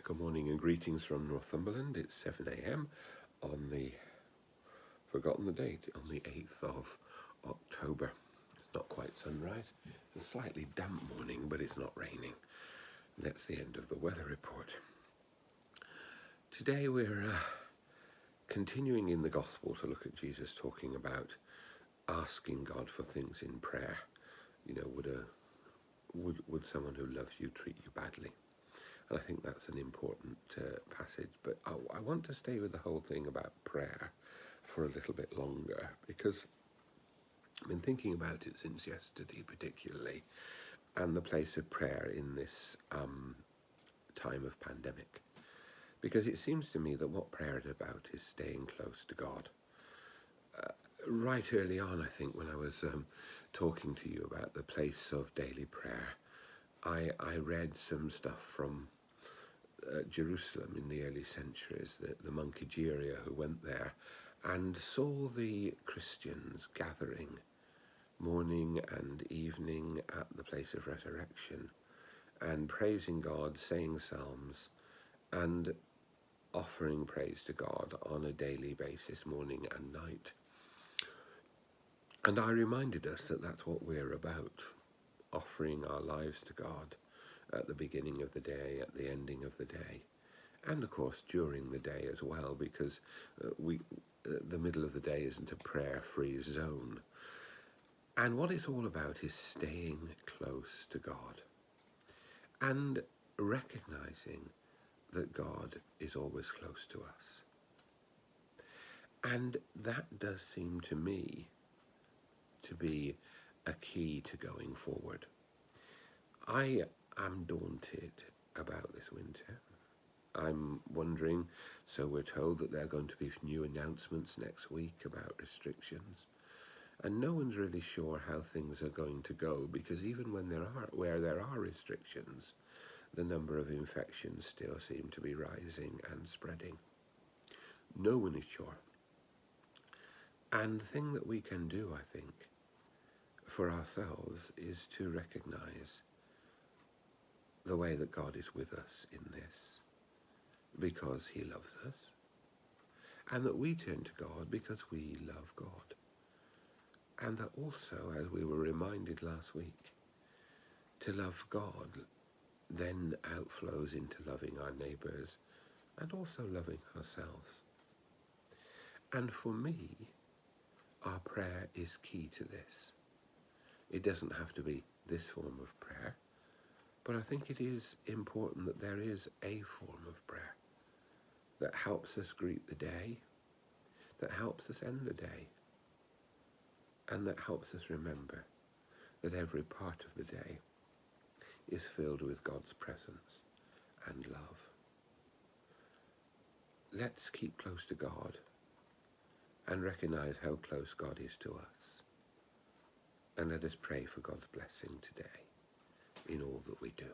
Good morning and greetings from Northumberland. It's 7 a.m. on the, forgotten the date, on the 8th of October. It's not quite sunrise. It's a slightly damp morning, but it's not raining. And that's the end of the weather report. Today we're continuing in the Gospel to look at Jesus talking about asking God for things in prayer. You know, would someone who loves you treat you badly? And I think that's an important passage. But I want to stay with the whole thing about prayer for a little bit longer, because I've been thinking about it since yesterday particularly, and the place of prayer in this time of pandemic. Because it seems to me that what prayer is about is staying close to God. Right early on, I think, when I was talking to you about the place of daily prayer, I read some stuff from Jerusalem in the early centuries, the monk Egeria, who went there and saw the Christians gathering morning and evening at the place of resurrection and praising God, saying psalms and offering praise to God on a daily basis, morning and night. And I reminded us that that's what we're about, offering our lives to God at the beginning of the day, at the ending of the day, and of course during the day as well, because the middle of the day isn't a prayer-free zone. And what it's all about is staying close to God and recognizing that God is always close to us. And that does seem to me to be a key to going forward. I am daunted about this winter. I'm wondering, so we're told that there are going to be new announcements next week about restrictions, and no one's really sure how things are going to go, because even where there are restrictions, the number of infections still seem to be rising and spreading. No one is sure. And the thing that we can do, I think, for ourselves is to recognize the way that God is with us in this, because he loves us, and that we turn to God because we love God. And that also, as we were reminded last week, to love God then outflows into loving our neighbours and also loving ourselves. And for me, our prayer is key to this. It doesn't have to be this form of prayer, but I think it is important that there is a form of prayer that helps us greet the day, that helps us end the day, and that helps us remember that every part of the day is filled with God's presence and love. Let's keep close to God and recognize how close God is to us. And let us pray for God's blessing today in all that we do.